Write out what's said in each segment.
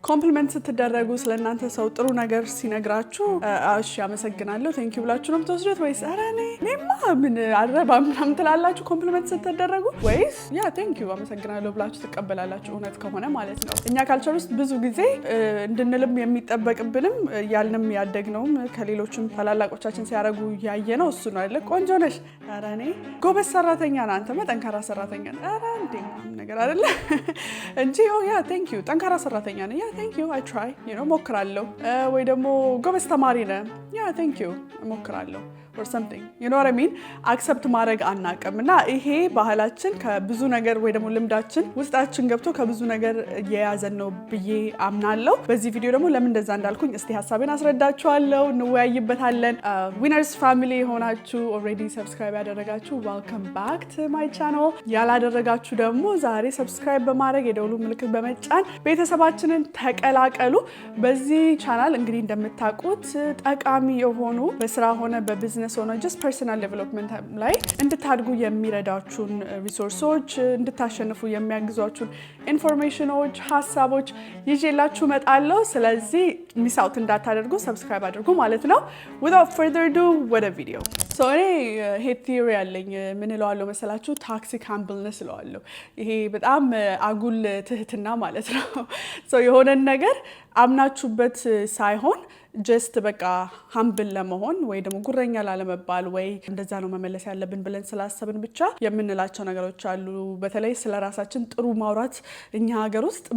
ኮምፕሊመንት ስትደረጉ ስለናንተ ሰው ጥሩ ነገር ሲነግራችሁ እሺ አመሰግናለሁ ቴንክ ዩ ብላችሁ ነው የምትወስዱት ወይስ ኧረ እኔማ ምን አረባም ምናምን ትላላችሁ ኮምፕሊመንት ስትደረጉ ወይስ ያ ቴንክ ዩ አመሰግናለሁ ብላችሁ ትቀበላላችሁ እውነት ከሆነ ማለት ነው። እኛ ካልቸር ውስጥ ብዙ ጊዜ እንድንልም የሚጠበቅብንም ያልንም ያደግነውም ከሌሎችም ታላላቆቻችን ሲያደርጉ ያየ ነው እሱ ነው አይደል? ቆንጆ ነሽ፣ ኧረ እኔ ጎበዝ ሰራተኛ ነህ፣ አንተ ጠንካራ ሰራተኛ ነህ፣ ኧረ እንዴ ነገር አይደለ እንጂ ያ ቴንክ ዩ ጠንካራ ሰራተኛ ነህ ያ thank you I try ሞክራለሁ ወይ ደግሞ ጎበዝ ተማሪ ነህ ያ thank you ሞክራለሁ or something you know what I mean accept ማድረግ አናቀምና ይሄ ባህላችን ከብዙ ነገር ወይ ደግሞ ልምዳችን ውስጣችን ገብቶ ከብዙ ነገር የያዘን ነው ብዬ አምናለሁ። በዚህ ቪዲዮ ደግሞ ለምን እንደዛ እንዳልኩኝ እስቲ ሐሳቤን አስረዳችኋለሁ፣ እንወያይበታለን። winners family ሆናችሁ already subscribe ያደረጋችሁ welcome back to my channel ያላደረጋችሁ ደግሞ ዛሬ subscribe በማድረግ የደውሉ ምልክት በመጫን ቤተሰባችንን ተቀላቀሉ። በዚህ ቻናል እንግዲህ እንደምታውቁት ጠቃሚ የሆኑ በስራ ሆነ በቢዝነስ ሆነ just personal development ላይ እንድታድጉ የሚረዳችሁን ሪሶርሶች እንድታሸንፉ የሚያግዟችሁን ኢንፎርሜሽኖች ሐሳቦች ይዤላችሁ መጣለሁ። ስለዚህ ሚስ አውት እንዳታደርጉ ሰብስክራይብ አድርጉ ማለት ነው። without further ado ወደ ቪዲዮ እኔ ሄት ቲዮሪ ያለኝ ምን እለዋለሁ መሰላችሁ toxic humbleness እለዋለሁ። ይሄ በጣም አጉል ትህትና ማለት ነው። የሆነን ነገር አምናችሁበት ሳይሆን ጀስት በቃ ሀምብል ለመሆን ወይ ደግሞ ጉረኛ ላለመባል ወይ እንደዛ ነው መመለስ ያለብን ብለን ስላሰብን ብቻ የምንላቸው ነገሮች አሉ። በተለይ ስለራሳችን ጥሩ ማውራት እኛ ሀገር ውስጥ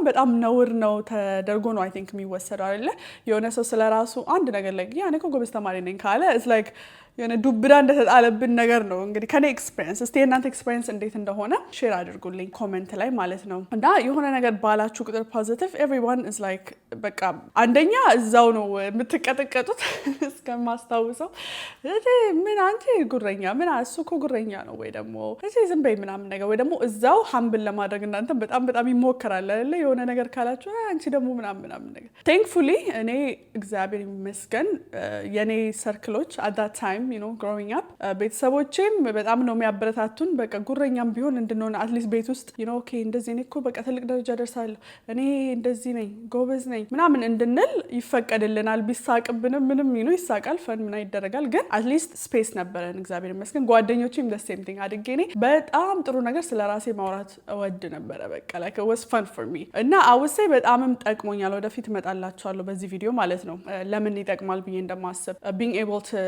በጣም ነውር ነው ተደርጎ ነው አይ ቲንክ የሚወሰደው አይደለ? የሆነ ሰው ስለራሱ አንድ ነገር ላይ ያኔ እኮ ጎበዝ ተማሪ ነኝ ካለ it's like የሆነ ዱብዳ እንደተጣለብን ነገር ነው። እንግዲህ ከኔ ኤክስፒሪየንስ እስቲ የእናንተ ኤክስፒሪየንስ እንዴት እንደሆነ ሼር አድርጉልኝ ኮሜንት ላይ ማለት ነው። እና የሆነ ነገር ባላችሁ ቁጥር ፖዚቲቭ everyone is like በቃ አንደኛ እዛው ነው የምትቀጠቀጡት እስከማስታውሰው ምን አንቺ ጉረኛ ምን እሱ እኮ ጉረኛ ነው ወይ ደግሞ እዚህ ዝም በይ ምናምን ነገር ወይ ደግሞ እዛው ሀምብል ለማድረግ እናንተ በጣም ይሞከራል አይደለ? የሆነ ነገር ካላችሁ አንቺ ደግሞ ምናምን ነገር ቴንክፉሊ እኔ እግዚአብሔር ይመስገን የኔ ሰርክሎች at that time growing up ቤተሰቦቼም በጣም ነው የሚያበረታቱን። በቃ ጉረኛም ቢሆን እንድንሆን አትሊስት ቤት ውስጥ ኦኬ እንደዚህ እኔ እኮ በቃ ትልቅ ደረጃ ደርሳለሁ እኔ እንደዚህ ነኝ ጎበዝ ነኝ ምናምን እንድንል ይፈቀድልናል። ቢሳቅብንም ምንም ይሳቃል ፈን ምን ይደረጋል፣ ግን አትሊስት ስፔስ ነበረን እግዚአብሔር ይመስገን። ጓደኞቼም the same thing አድጌ እኔ በጣም ጥሩ ነገር ስለራሴ ማውራት እወድ ነበረ። በቃ like it was fun for me እና አውሴ በጣምም ጠቅሞኛል። ወደፊት እመጣላችኋለሁ በዚህ ቪዲዮ ማለት ነው ለምን ይጠቅማል ብዬ እንደማስብ being able to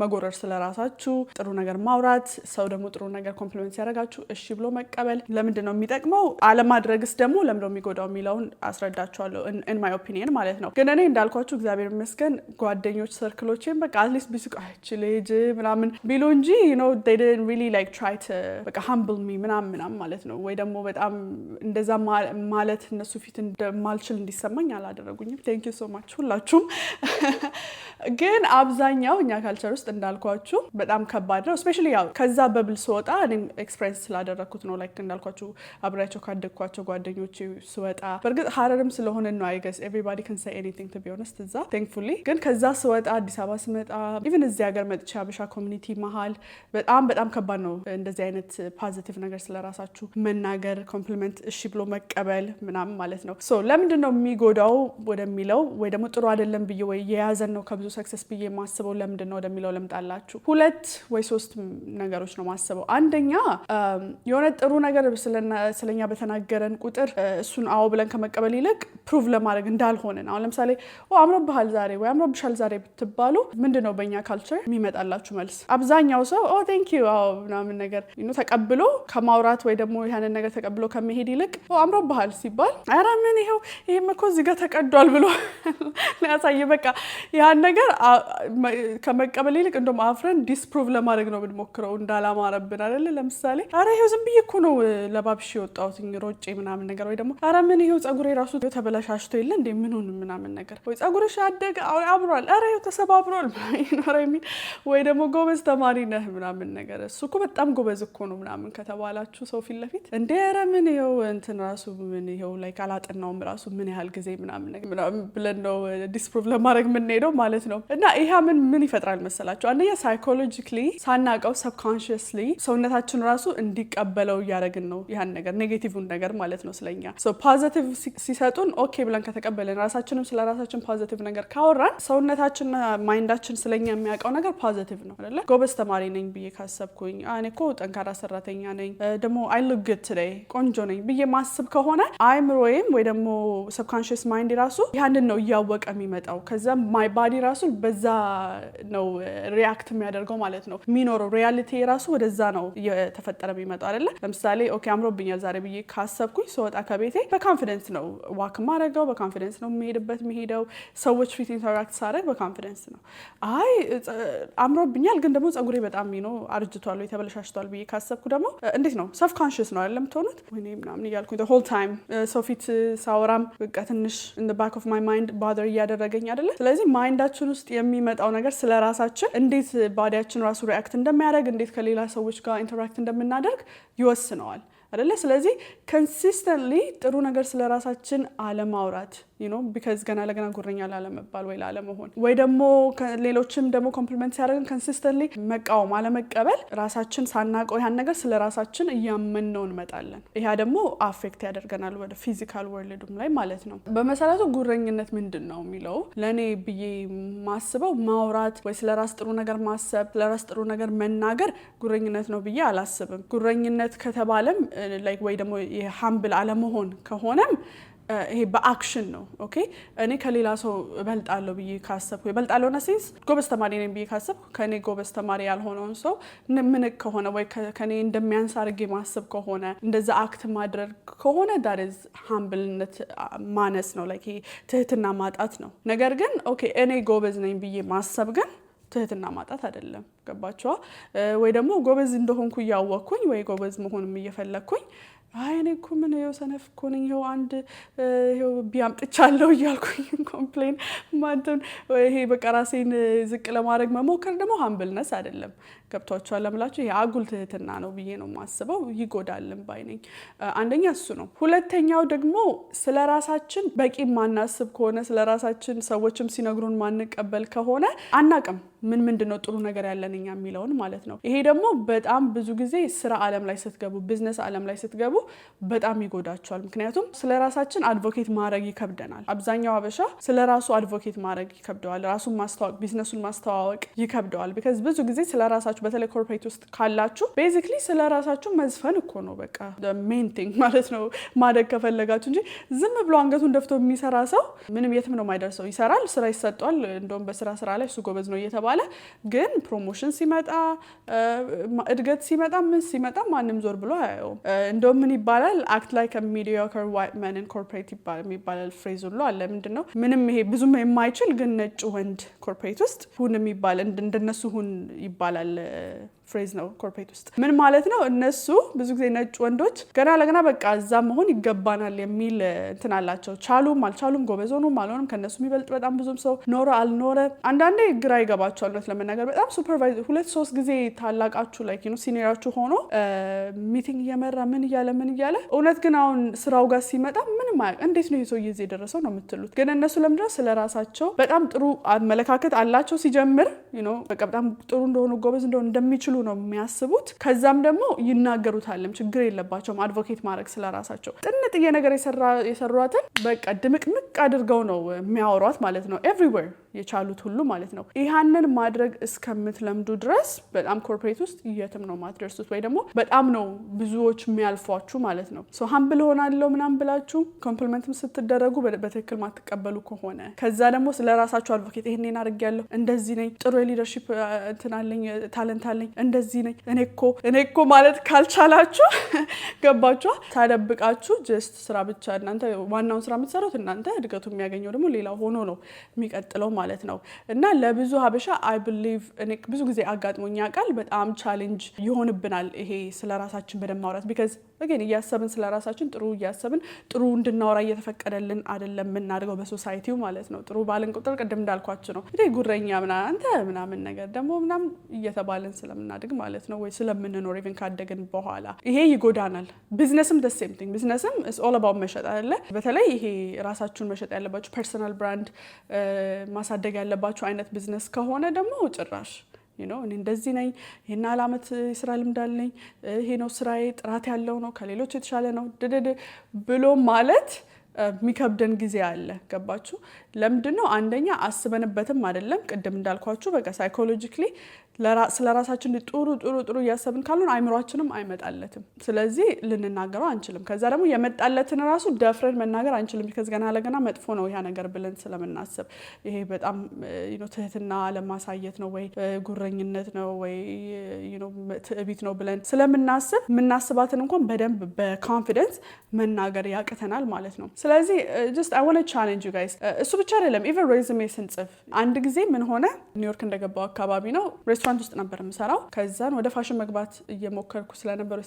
መጎረር ስለራሳችሁ ጥሩ ነገር ማውራት፣ ሰው ደግሞ ጥሩ ነገር ኮምፕሊመንት ሲያደርጋችሁ እሺ ብሎ መቀበል ለምንድን ነው የሚጠቅመው፣ አለማድረግስ ደግሞ ለምን ነው የሚጎዳው የሚለውን አስረዳችኋለሁ in my opinion ማለት ነው። ግን እኔ እንዳልኳችሁ እግዚአብሔር ይመስገን ጓደኞች ሰርክሎቼም በቃ at least ቢስቁ ልጅ ምናምን ቢሉ እንጂ they didn't really like try to በቃ humble me ምናምን ማለት ነው። ወይ ደግሞ በጣም እንደዛ ማለት እነሱ ፊት እንደማልችል እንዲሰማኝ አላደረጉኝም። thank you so much ሁላችሁም። ግን አብዛኛው እኛ ካልቸር ውስጥ እንዳልኳችሁ በጣም ከባድ ነው። ስፔሻሊ ያው ከዛ በብል ስወጣ እኔም ኤክስፒሪየንስ ስላደረኩት ነው። ላይክ እንዳልኳችሁ አብሬያቸው ካደግኳቸው ጓደኞቼ ስወጣ በእርግጥ ሀረርም ስለሆነ ነው አይ ገስ everybody can say anything to be honest እዛ thankfully። ግን ከዛ ስወጣ አዲስ አበባ ስመጣ ኢቭን እዚህ ሀገር መጥቼ አበሻ ኮሚኒቲ መሀል በጣም ከባድ ነው እንደዚህ አይነት ፖዚቲቭ ነገር ስለራሳችሁ መናገር፣ ኮምፕሊመንት እሺ ብሎ መቀበል ምናምን ማለት ነው። ለምንድን ነው የሚጎዳው ወደሚለው ወይ ደግሞ ጥሩ አይደለም ብዬ ወይ የያዘን ነው ከብዙ ሰክሰስ ብዬ የማስበው ለምንድን ነው ወደሚለው ለምጣላችሁ። 2 ወይ 3 ነገሮች ነው ማስበው። አንደኛ የሆነ ጥሩ ነገር ስለኛ በተናገረን ቁጥር እሱን አዎ ብለን ከመቀበል ይልቅ ፕሩቭ ለማድረግ እንዳልሆነ ነው። አሁን ለምሳሌ አምሮብሃል ዛሬ ወይ አምሮብሻል ዛሬ ብትባሉ ምንድነው በእኛ ካልቸር የሚመጣላችሁ መልስ? አብዛኛው ሰው ቴንክ ዩ አዎ ምናምን ነገር ተቀብሎ ከማውራት ወይ ደግሞ ያንን ነገር ተቀብሎ ከመሄድ ይልቅ አምሮብሃል ሲባል ኧረ ምን ይሄም እኮ እዚህ ጋር ተቀዷል ብሎ ያሳየ በቃ ያን ነገር ከመቀበል ይልቅ እንደውም አፍረን ዲስፕሩቭ ለማድረግ ነው ብንሞክረው እንዳላማረብን አይደለ? ለምሳሌ ኧረ ዝም ብዬ እኮ ነው ለባብሽ የወጣሁት ሮጬ ምናምን ነገር ወይ ደግሞ ኧረ ምን ፀጉሬ ራሱ ተበላሽቶ የለ እንዴ ምኑን ምናምን ነገር ወይ ፀጉርሽ አደገ አብሯል ኧረ ተሰባብሯል ወይ ደግሞ ጎበዝ ተማሪ ነህ ምናምን ነገር እሱ እኮ በጣም ጎበዝ እኮ ነው ምናምን ከተባላችሁ ሰው ፊት ለፊት እንዴ ኧረ ምን እንትን ራሱ ምን ላይ ካላጠናውም ራሱ ምን ያህል ጊዜ ምናምን ብለን ነው ዲስፕሩቭ ለማድረግ የምንሄደው ማለት ነው። እና ይሄ ምን ይፈጥራል መሰላችሁ መሰላችሁ አንደኛ ሳይኮሎጂካሊ ሳናቀው subconsciously ሰውነታችን ራሱ እንዲቀበለው ያደረግን ነው ያን ነገር ኔጌቲቭን ነገር ማለት ነው ስለኛ ሶ ፖዚቲቭ ሲሰጡን ኦኬ ብለን ከተቀበልን ራሳችንም ስለራሳችን ፖዚቲቭ ነገር ካወራን ሰውነታችንና ማይንዳችን ስለኛ የሚያውቀው ነገር ፖዚቲቭ ነው አይደለ ጎበዝ ተማሪ ነኝ ብዬ ካሰብኩኝ እኔ እኮ ጠንካራ ሰራተኛ ነኝ ደግሞ I look good today ቆንጆ ነኝ ብዬ ማስብ ከሆነ አይምሮዬም ወይ ደግሞ subconscious mind ራሱ ያንን ነው እያወቀ የሚመጣው ከዛ my body ራሱ በዛ ነው ሪአክት የሚያደርገው ማለት ነው የሚኖረው ሪያሊቲ ራሱ ወደዛ ነው የተፈጠረ የሚመጣው አይደለ ለምሳሌ ኦኬ አምሮብኛል ዛሬ ብዬ ካሰብኩኝ ስወጣ ከቤቴ በኮንፊደንስ ነው ዋክ ማረጋው በኮንፊደንስ ነው የሚሄደው ሰዎች ፊት ኢንተራክት ሳደርግ በኮንፊደንስ ነው አይ አምሮብኛል ግን ደግሞ ጸጉሬ በጣም ነው አርጅቷል ወይ ተበለሻሽቷል ብዬ ካሰብኩ ደግሞ እንዴት ነው ሰብኮንሺየስ ነው አይደለም ተሆኑት ወይኔ ምናምን እያልኩኝ the whole time ሰው ፊት ሳወራም በቃ ትንሽ in the back of my mind bother እያደረገኝ አይደለ ስለዚህ ማይንዳችን ውስጥ የሚመጣው ነገር ስለራሳችን እንዴት ባዲያችን ራሱ ሪአክት እንደሚያደርግ እንዴት ከሌላ ሰዎች ጋር ኢንተራክት እንደምናደርግ ይወስነዋል አይደለ ስለዚህ consistently ጥሩ ነገር ስለራሳችን አለማውራት you know because ገና ለገና ጉረኛ ላለመባል ወይ ላለመሆን ወይ ደግሞ ሌሎችም ደግሞ ኮምፕሊመንት ሲያደርጉን consistently መቃወም አለመቀበል ራሳችን ሳናቀው ያን ነገር ስለራሳችን እያመንነው እንመጣለን ይሄ ደግሞ አፌክት ያደርገናል ወደ ፊዚካል ወርልድም ላይ ማለት ነው በመሰረቱ ጉረኝነት ምንድነው የሚለው ለኔ ብዬ ማስበው ማውራት ወይ ስለራስ ጥሩ ነገር ማሰብ ስለራስ ጥሩ ነገር መናገር ጉረኝነት ነው ብዬ አላስብም ጉረኝነት ከተባለም like ወይ ደግሞ የሃምብል አለመሆን ከሆነም ይሄ በአክሽን ነው ኦኬ እኔ ከሌላ ሰው እበልጣለሁ ብዬ ካሰብኩ እበልጣለሁና ሲስ ጎበዝ ተማሪ ነኝ ብዬ ካሰብኩ ከኔ ጎበዝ ተማሪ ያልሆነውን ሰው ምን ከሆነ ወይ ከኔ እንደሚያንስ አድርጌ ማሰብ ከሆነ እንደዛ አክት ማድረግ ከሆነ that is humbleness ማነስ ነው like ትህትና ማጣት ነው ነገር ግን ኦኬ እኔ ጎበዝ ነኝ ብዬ ማሰብ ግን ትህትና ማጣት አይደለም ገባችሁ ወይ ደግሞ ጎበዝ እንደሆንኩ ያወቅኩኝ ወይ ጎበዝ መሆንም እየፈለኩኝ አይ እኔ እኮ ምን ነው ሰነፍ እኮ ነኝ ይሄው አንድ ይሄው ቢያምጥቻለሁ እያልኩኝ ኮምፕሌን ማንተን ይሄ በቃ ራሴን ዝቅ ለማድረግ መሞከር ደግሞ ሃምብልነስ አይደለም ገብቷችኋል ለምላችሁ ይሄ አጉል ትህትና ነው ብዬ ነው ማስበው ይጎዳልም ባይ ነኝ አንደኛ እሱ ነው ሁለተኛው ደግሞ ስለራሳችን በቂ ማናስብ ከሆነ ስለራሳችን ሰዎችም ሲነግሩን ማንቀበል ከሆነ አናቅም ምንድነው ጥሩ ነገር ያለንኛ የሚለውን ማለት ነው ይሄ ደግሞ በጣም ብዙ ጊዜ ስራ ዓለም ላይ ስትገቡ ቢዝነስ ዓለም ላይ ስትገቡ በጣም ይጎዳቸዋል ምክንያቱም ስለራሳችን አድቮኬት ማድረግ ይከብደናል አብዛኛው አበሻ ስለራሱ አድቮኬት ማድረግ ይከብደዋል ራሱን ማስተዋወቅ ቢዝነሱን ማስተዋወቅ ይከብደዋል because ብዙ ጊዜ ስለራሳችሁ በተለይ ኮርፖሬት ውስጥ ካላችሁ ቤዚክሊ ስለራሳችሁ መዝፈን እኮ ነው በቃ the main thing ማለት ነው ማደግ ከፈለጋችሁ እንጂ ዝም ብሎ አንገቱን ደፍቶ የሚሰራ ሰው ምንም የትም ነው ማይደርሰው ይሰራል ስራ ይሰጣል እንደውም በስራ ላይ እሱ ጎበዝ ነው እየተባለ ግን ፕሮሞሽን ሲመጣ እድገት ሲመጣ ማንም ዞር ብሎ አያየውም እንደውም ምን ይባላል act like a mediocre white man in corporate ይባላል ፍሬዝ ሁሉ አለ ምንድነው ምንም ይሄ ብዙም የማይችል ግን ነጭ ወንድ ኮርፖሬት ውስጥ ሁን የሚባል እንደነሱ ሁን ይባላል ፍሬዝ ነው ኮርፖሬት ውስጥ ምን ማለት ነው እነሱ ብዙ ጊዜ ነጭ ወንዶች ገና ለገና በቃ እዛ መሆን ይገባናል የሚል እንትን አላቸው ቻሉም አልቻሉም ጎበዝ ሆኑም አልሆኑም ከነሱ የሚበልጥ በጣም ብዙም ሰው ኖረ አልኖረ አንዳንዴ ግራ ይገባቸዋል ለመናገር በጣም ሱፐርቫይዘር 2-3 ጊዜ ታላቃችሁ ላይክ ዩ ኖ ሲኒየራችሁ ሆኖ ሚቲንግ እየመራ ምን እያለ እውነት ግን አሁን ስራው ጋር ሲመጣ ምንም አያውቅ እንዴት ነው የሰው ይዜ ደረሰው ነው የምትሉት ግን እነሱ ለምንድነው ስለራሳቸው በጣም ጥሩ አመለካከት አላቸው ሲጀምር ዩ ኖ በቃ በጣም ጥሩ እንደሆኑ ጎበዝ እንደሆኑ እንደሚችሉ ነው የሚያስቡት ከዛም ደግሞ ይናገሩታልም ችግር የለባቸውም አድቮኬት ማድረግ ስለራሳቸው ጥንጥዬ ነገር የሰሯትን በቃ ድምቅምቅ አድርገው ነው የሚያወሯት ማለት ነው ኤቭሪዌር የቻሉት ሁሉ ማለት ነው ይሄንን ማድረግ እስከምትለምዱ ድረስ በጣም ኮርፖሬት ውስጥ የትም ነው ማትደርሱት ወይ ደግሞ በጣም ነው ብዙዎች የሚያልፏችሁ ማለት ነው ሶ ሃምብል ሆናለሁ ምናምን ብላችሁ ኮምፕሊመንትም ስትደረጉ በትክክል ማትቀበሉ ከሆነ ከዛ ደግሞ ስለራሳችሁ አድቮኬት ይሄንን አድርጌያለሁ እንደዚህ ነኝ ጥሩ ሊደርሺፕ እንትን አለኝ ታለንት አለኝ እንደዚህ ነኝ እኔ እኮ ማለት ካልቻላችሁ ገባችሁ ታደብቃችሁ ጀስት ስራ ብቻ እናንተ ዋናውን ስራ የምትሰሩት እናንተ እድገቱ የሚያገኘው ደግሞ ሌላ ሆኖ ነው የሚቀጥለው ማለት ነው እና ለብዙ ሀበሻ I believe እኔ ብዙ ጊዜ አጋጥሞኛ ቃል በጣም ቻሌንጅ ይሆንብናል ይሄ ስለራሳችን በደንብ ማውራት because again እያሰብን ስለራሳችን ጥሩ እያሰብን ጥሩ እንድናወራ እየተፈቀደልን አይደለም የምናደርገው በሶሳይቲው ማለት ነው ጥሩ ባልን ቁጥር ቅድም እንዳልኳችሁ ነው እንዴ ጉረኛ አንተ ምናምን ነገር ደግሞ ምናምን እየተባልን ስለምናድግ ማለት ነው ወይ ስለምንኖር even ካደግን በኋላ ይሄ ይጎዳናል ቢዝነስም the same thing ቢዝነስም is all about መሸጥ አይደለ በተለይ ይሄ ራሳችሁን መሸጥ ያለባችሁ ፐርሰናል ብራንድ ማሳደግ ያለባችሁ አይነት ቢዝነስ ከሆነ ደግሞ ጭራሽ እኔ እንደዚህ ነኝ፣ ይሄን አላመት ስራ ልምድ አለኝ፣ ይሄ ነው ስራዬ፣ ጥራት ያለው ነው፣ ከሌሎች የተሻለ ነው ብሎ ማለት የሚከብደን ጊዜ አለ። ገባችሁ? ለምንድነው? አንደኛ አስበንበትም አይደለም። ቅድም እንዳልኳችሁ በቃ ሳይኮሎጂካሊ ስለራሳችን ጥሩ እያሰብን ካልሆነ አይምሮአችንም አይመጣለትም። ስለዚህ ልንናገረው አንችልም። ከዛ ደግሞ የመጣለትን ራሱ ደፍረን መናገር አንችልም። ቢከዝ ገና ለገና መጥፎ ነው ያ ነገር ብለን ስለምናስብ ይሄ በጣም ትህትና ለማሳየት ነው ወይ ጉረኝነት ነው ወይ ትዕቢት ነው ብለን ስለምናስብ የምናስባትን እንኳን በደንብ በኮንፊደንስ መናገር ያቅተናል ማለት ነው። ስለዚህ just I want to challenge you guys። እሱ ብቻ አይደለም ኢቨን ሬዝሜ ስንጽፍ አንድ ጊዜ ምን ሆነ ኒውዮርክ እንደገባው አካባቢ ነው ሬስቶራንት ውስጥ ነበር የምሰራው። ከዛን ወደ ፋሽን መግባት እየሞከርኩ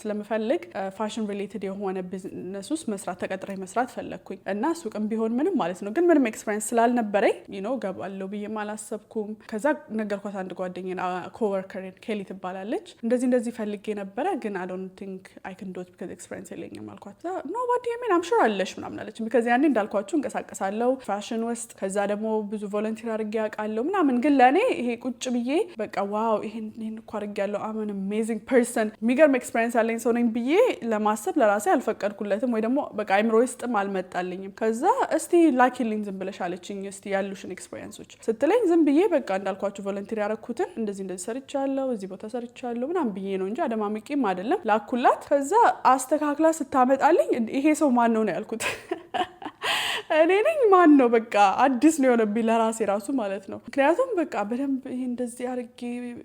ስለምፈልግ ፋሽን ሪሌትድ የሆነ ቢዝነስ ውስጥ ተቀጥሬ መስራት ፈለግኩኝ እና ሱቅም ቢሆን ምንም ማለት ነው። ግን ምንም ኤክስፒሪየንስ ስላልነበረኝ ገባለሁ ብዬም አላሰብኩም። ከዛ ነገርኳት አንድ ጓደኛዬ ኮወርከሬን ኬሊ ትባላለች። እንደዚህ ፈልጌ ነበረ ግን I don't think I can do it because ኤክስፒሪየንስ የለኝም አልኳት። no what do you mean I'm sure አለሽ ምናምን አለች። because ያኔ እንዳልኳችሁ እንቀሳቀሳለሁ ፋሽን ውስጥ ከዛ ደግሞ ብዙ ቮለንቲር አድርጌ አውቃለሁ ምናምን። ግን ለእኔ ይሄ ቁጭ ብዬ በቃ ዋው ይሄን እኮ አድርጌያለሁ I'm an amazing person የሚገርም ኤክስፒሪየንስ ያለኝ ሰው ነኝ ብዬ ለማሰብ ለራሴ አልፈቀድኩለትም ወይ ደግሞ በቃ አይምሮ ውስጥም አልመጣልኝም። ከዛ እስቲ ላኪልኝ ዝም ብለሽ አለችኝ። እስቲ ያሉሽን ኤክስፒሪየንሶች ስትለኝ ዝም ብዬ በቃ እንዳልኳችሁ ቮለንቲር ያደረኩትን እንደዚህ ሰርቻለሁ እዚህ ቦታ ሰርቻለሁ ምናምን ብዬ ነው እንጂ አደማምቄም አይደለም ላኩላት። ከዛ አስተካክላ ስታመጣልኝ ይሄ ሰው ማን ነው ያልኩት። እኔ ነኝ ማን ነው በቃ አዲስ ነው የሆነብኝ ለራሴ ራሱ ማለት ነው። ምክንያቱም በቃ በደንብ ይሄ እንደዚህ አድርጌ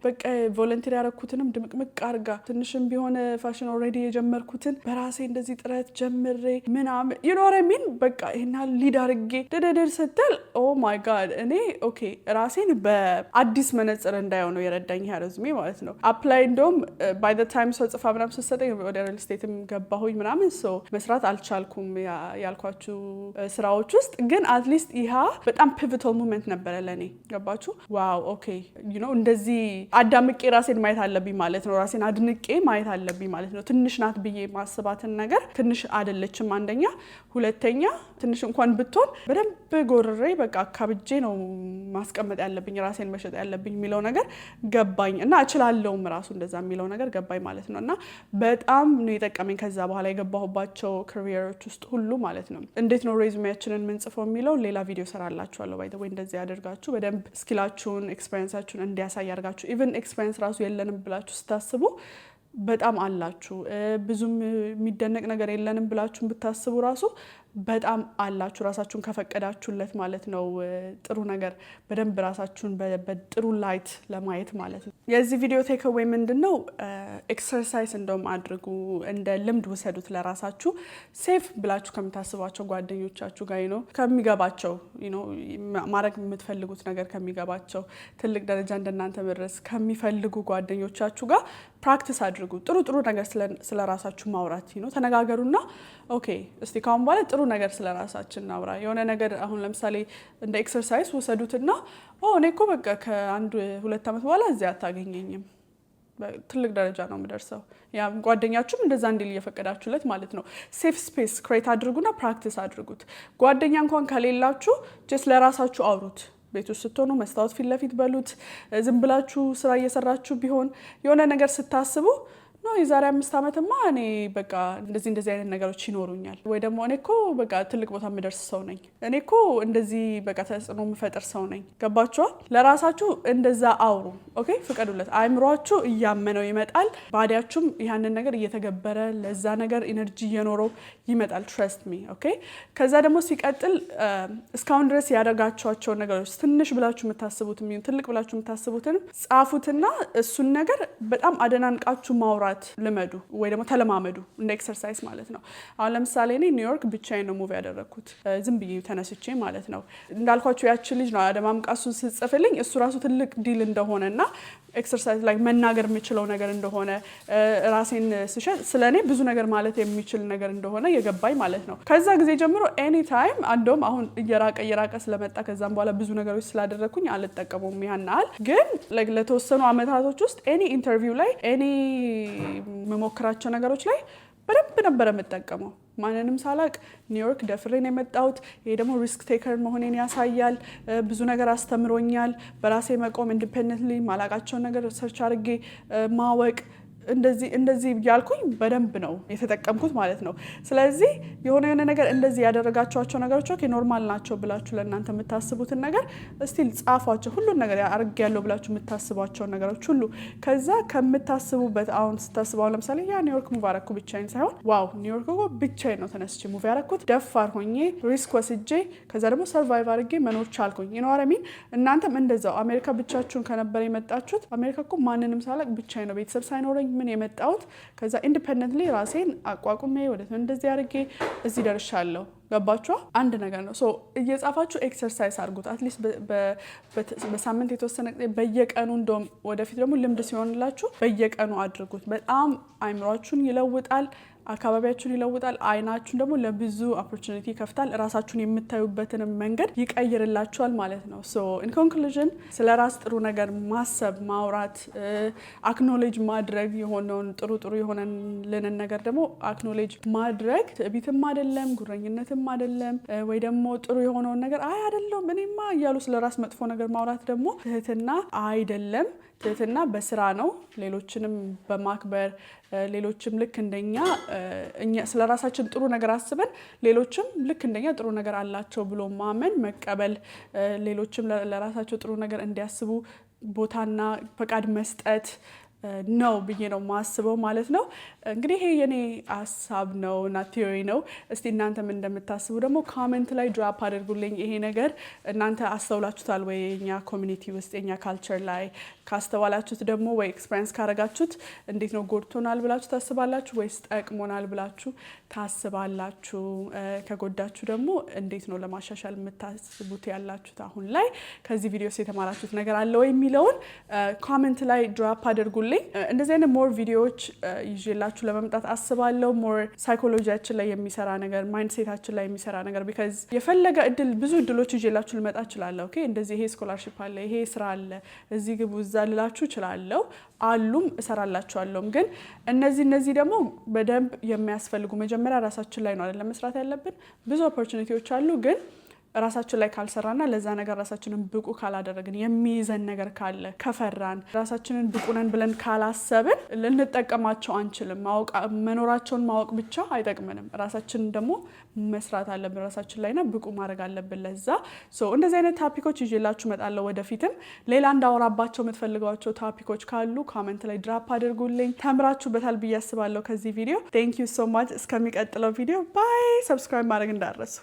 በቃ ቮለንቲር ያደረኩትንም ድምቅምቅ አድርጋ ትንሽም ቢሆን ፋሽን ኦልሬዲ የጀመርኩትን በራሴ እንደዚህ ጥረት ጀምሬ ምናምን ይኖረሚን በቃ ይሄና ሊድ አድርጌ ደደደድ ስትል ኦ ማይ ጋድ እኔ ኦኬ ራሴን በአዲስ መነጽር እንዳየው ነው የረዳኝ ያረዝሜ ማለት ነው። አፕላይ እንደውም ባይ ዘ ታይም ሰው ጽፋ ምናምን ስትሰጠኝ ወደ ሪል ስቴትም ገባሁኝ ምናምን ሰው መስራት አልቻልኩም ያልኳችሁ ስራዎች ውስጥ። ግን አትሊስት ይሄ በጣም ፒቮታል ሞመንት ነበረ ለኔ። ገባችሁ? ዋው ኦኬ እንደዚህ አዳምቄ ራሴን ማየት አለብኝ ማለት ነው። ራሴን አድንቄ ማየት አለብኝ ማለት ነው። ትንሽ ናት ብዬ ማስባትን ነገር ትንሽ አይደለችም አንደኛ። ሁለተኛ ትንሽ እንኳን ብትሆን በደንብ ጎርሬ በቃ አካብጄ ነው ማስቀመጥ ያለብኝ ራሴን መሸጥ ያለብኝ የሚለው ነገር ገባኝ እና እችላለሁም ራሱ እንደዛ የሚለው ነገር ገባኝ ማለት ነው። እና በጣም ነው የጠቀመኝ ከዛ በኋላ የገባሁባቸው ካሪየሮች ውስጥ ሁሉ ማለት ነው። እንዴት ነው ሬዝሜያችንን ምንጽፈው የሚለው ሌላ ቪዲዮ ሰራላችኋለሁ። ባይ ዘ ወይ እንደዚህ ያደርጋችሁ በደንብ ስኪላችሁን ኤክስፒሪየንሳችሁን እንዲያሳይ ያርጋችሁ። ኢቭን ኤክስፒሪየንስ ራሱ የለንም ብላችሁ ስታስቡ በጣም አላችሁ። ብዙም የሚደነቅ ነገር የለንም ብላችሁ ብታስቡ ራሱ በጣም አላችሁ ራሳችሁን ከፈቀዳችሁለት ማለት ነው። ጥሩ ነገር በደንብ ራሳችሁን በጥሩ ላይት ለማየት ማለት ነው። የዚህ ቪዲዮ ቴክ አዌይ ምንድነው? ኤክሰርሳይዝ እንደውም አድርጉ፣ እንደ ልምድ ውሰዱት ለራሳችሁ። ሴፍ ብላችሁ ከምታስቧቸው ጓደኞቻችሁ ጋር ነው ከሚገባቸው ማድረግ የምትፈልጉት ነገር ከሚገባቸው ትልቅ ደረጃ እንደናንተ መድረስ ከሚፈልጉ ጓደኞቻችሁ ጋር ፕራክቲስ አድርጉ። ጥሩ ነገር ስለራሳችሁ ማውራት ተነጋገሩና ኦኬ እስቲ ካሁን በኋላ ጥሩ ነገር ስለራሳችን እናውራ። የሆነ ነገር አሁን ለምሳሌ እንደ ኤክሰርሳይዝ ወሰዱትና እኔ እኮ በቃ ከአንድ 2 ዓመት በኋላ እዚያ አታገኘኝም ትልቅ ደረጃ ነው የምደርሰው። ያ ጓደኛችሁም እንደዛ እንዲል እየፈቀዳችሁለት ማለት ነው። ሴፍ ስፔስ ክሬት አድርጉና ፕራክቲስ አድርጉት። ጓደኛ እንኳን ከሌላችሁ ጀስት ለራሳችሁ አውሩት። ቤት ውስጥ ስትሆኑ መስታወት ፊት ለፊት በሉት። ዝም ብላችሁ ስራ እየሰራችሁ ቢሆን የሆነ ነገር ስታስቡ ነው የዛሬ 5 ዓመትማ እኔ በቃ እንደዚህ አይነት ነገሮች ይኖሩኛል ወይ ደግሞ እኔ እኮ በቃ ትልቅ ቦታ የምደርስ ሰው ነኝ፣ እኔ እኮ እንደዚህ በቃ ተጽዕኖ የምፈጥር ሰው ነኝ። ገባችኋል? ለራሳችሁ እንደዛ አውሩ። ኦኬ ፍቀዱለት። አእምሯችሁ እያመነው ይመጣል። ባዲያችሁም ያንን ነገር እየተገበረ ለዛ ነገር ኢነርጂ እየኖረው ይመጣል። ትረስት ሚ ኦኬ። ከዛ ደግሞ ሲቀጥል እስካሁን ድረስ ያደረጋችኋቸው ነገሮች ትንሽ ብላችሁ የምታስቡት ትልቅ ብላችሁ የምታስቡትን ጻፉትና እሱን ነገር በጣም አደናንቃችሁ ማውራት ልመዱ ወይ ደግሞ ተለማመዱ። እንደ ኤክሰርሳይዝ ማለት ነው። አሁን ለምሳሌ እኔ ኒውዮርክ ብቻዬን ነው ሙቭ ያደረኩት ዝም ብዬ ተነስቼ ማለት ነው። እንዳልኳችሁ ያቺ ልጅ ነው አደማምቃሱን ስጽፍልኝ እሱ ራሱ ትልቅ ዲል እንደሆነና ኤክሰርሳይዝ ላይ መናገር የምችለው ነገር እንደሆነ ራሴን ስሸጥ ስለኔ ብዙ ነገር ማለት የሚችል ነገር እንደሆነ የገባኝ ማለት ነው። ከዛ ጊዜ ጀምሮ ኤኒ ታይም እንደውም አሁን እየራቀ ስለመጣ ከዛም በኋላ ብዙ ነገሮች ስላደረኩኝ አልጠቀመውም ያናል። ግን ለተወሰኑ አመታቶች ውስጥ ኤኒ ኢንተርቪው ላይ ኤኒ መሞክራቸው ነገሮች ላይ በደንብ ነበር የምጠቀመው። ማንንም ሳላቅ ኒውዮርክ ደፍሬን የመጣሁት። ይሄ ደግሞ ሪስክ ቴከር መሆኔን ያሳያል። ብዙ ነገር አስተምሮኛል። በራሴ መቆም፣ ኢንዲፔንደንትሊ ማላቃቸውን ነገር ሰርች አድርጌ ማወቅ እንደዚህ ያልኩኝ በደንብ ነው የተጠቀምኩት ማለት ነው። ስለዚህ የሆነ ነገር እንደዚህ ያደረጋቸዋቸው ነገሮች ኦኬ ኖርማል ናቸው ብላችሁ ለእናንተ የምታስቡትን ነገር እስቲል ጻፏቸው። ሁሉን ነገር አድርጌያለሁ ብላችሁ የምታስቧቸው ነገሮች ሁሉ ከዛ ከምታስቡበት አሁን ስታስቡ አሁን ለምሳሌ ያ ኒውዮርክ ሙቭ አደረኩ ብቻዬን ሳይሆን ዋው ኒውዮርክ እኮ ብቻዬን ነው ተነስቼ ሙቭ ያደረኩት፣ ደፋር ሆኜ ሪስክ ወስጄ ከዛ ደግሞ ሰርቫይቭ አድርጌ መኖር ቻልኩኝ። ይኖረሚን እናንተም እንደዛው አሜሪካ ብቻችሁን ከነበረ የመጣችሁት አሜሪካ እኮ ማንንም ሳላቅ ብቻዬን ነው ቤተሰብ ሳይኖረኝ ምን የመጣሁት ከዛ ኢንዲፔንደንትሊ ራሴን አቋቁሜ ወደ እንደዚህ አድርጌ እዚህ ደርሻለሁ። ገባችሁ? አንድ ነገር ነው። እየጻፋችሁ ኤክሰርሳይዝ አድርጉት። አትሊስት በሳምንት የተወሰነ በየቀኑ እንደውም ወደፊት ደግሞ ልምድ ሲሆንላችሁ በየቀኑ አድርጉት። በጣም አይምሯችሁን ይለውጣል፣ አካባቢያችሁን ይለውጣል፣ አይናችሁን ደግሞ ለብዙ ኦፖርቹኒቲ ይከፍታል፣ ራሳችሁን የምታዩበትን መንገድ ይቀይርላችኋል ማለት ነው። ኢን ኮንክሉዥን ስለ ራስ ጥሩ ነገር ማሰብ፣ ማውራት፣ አክኖሌጅ ማድረግ የሆነውን ጥሩ የሆነልንን ነገር ደግሞ አክኖሌጅ ማድረግ ትዕቢትም አይደለም፣ ጉረኝነትም አይደለም፣ ወይ ደግሞ ጥሩ የሆነውን ነገር አይ አይደለም እኔማ እያሉ ስለ ራስ መጥፎ ነገር ማውራት ደግሞ ትህትና አይደለም። ትህትና በስራ ነው፣ ሌሎችንም በማክበር ሌሎችም ልክ እንደኛ እኛ ስለ ራሳችን ጥሩ ነገር አስበን ሌሎችም ልክ እንደኛ ጥሩ ነገር አላቸው ብሎ ማመን መቀበል፣ ሌሎችም ለራሳቸው ጥሩ ነገር እንዲያስቡ ቦታና ፈቃድ መስጠት ነው ብዬ ነው ማስበው ማለት ነው። እንግዲህ ይሄ የኔ ሀሳብ ነው እና ቲዮሪ ነው። እስቲ እናንተም እንደምታስቡ ደግሞ ኮሜንት ላይ ድራፕ አድርጉልኝ። ይሄ ነገር እናንተ አስተውላችሁታል ወይ? የኛ ኮሚኒቲ ውስጥ የኛ ካልቸር ላይ ካስተዋላችሁት ደግሞ ወይ ኤክስፔሪንስ ካረጋችሁት እንዴት ነው ጎድቶናል ብላችሁ ታስባላችሁ ወይስ ጠቅሞናል ብላችሁ ታስባላችሁ? ከጎዳችሁ ደግሞ እንዴት ነው ለማሻሻል የምታስቡት ያላችሁት? አሁን ላይ ከዚህ ቪዲዮስ የተማራችሁት ነገር አለ ወይ የሚለውን ኮሜንት ላይ ድራፕ አድርጉልኝ። እንደዚህ አይነት ሞር ቪዲዮዎች ይዤላችሁ ለመምጣት አስባለሁ። ሞር ሳይኮሎጂያችን ላይ የሚሰራ ነገር፣ ማይንድሴታችን ላይ የሚሰራ ነገር ቢካዝ የፈለገ ብዙ እድሎች ይዤላችሁ ልመጣ እችላለሁ። ኦኬ እንደዚህ ይሄ ስኮላርሺፕ አለ፣ ይሄ ስራ አለ፣ እዚህ ግቡ እዛ ልላችሁ እችላለሁ፣ አሉም እሰራላችኋለሁም። ግን እነዚህ ደግሞ በደንብ የሚያስፈልጉ መጀመሪያ ራሳችን ላይ ነው አይደለም መስራት ያለብን። ብዙ ኦፖርቹኒቲዎች አሉ ግን ራሳችን ላይ ካልሰራና ለዛ ነገር ራሳችንን ብቁ ካላደረግን የሚይዘን ነገር ካለ ከፈራን ራሳችንን ብቁ ነን ብለን ካላሰብን ልንጠቀማቸው አንችልም። መኖራቸውን ማወቅ ብቻ አይጠቅምንም። ራሳችንን ደግሞ መስራት አለብን ራሳችን ላይና ብቁ ማድረግ አለብን። ለዛ እንደዚህ አይነት ታፒኮች ይዤላችሁ እመጣለሁ። ወደፊትም ሌላ እንዳወራባቸው የምትፈልጓቸው ታፒኮች ካሉ ኮሜንት ላይ ድራፕ አድርጉልኝ። ተምራችሁበታል ብዬ አስባለሁ ከዚህ ቪዲዮ። ቴንክ ዩ ሶ ማች። እስከሚቀጥለው ቪዲዮ ባይ። ሰብስክራይብ ማድረግ እንዳትረሱ።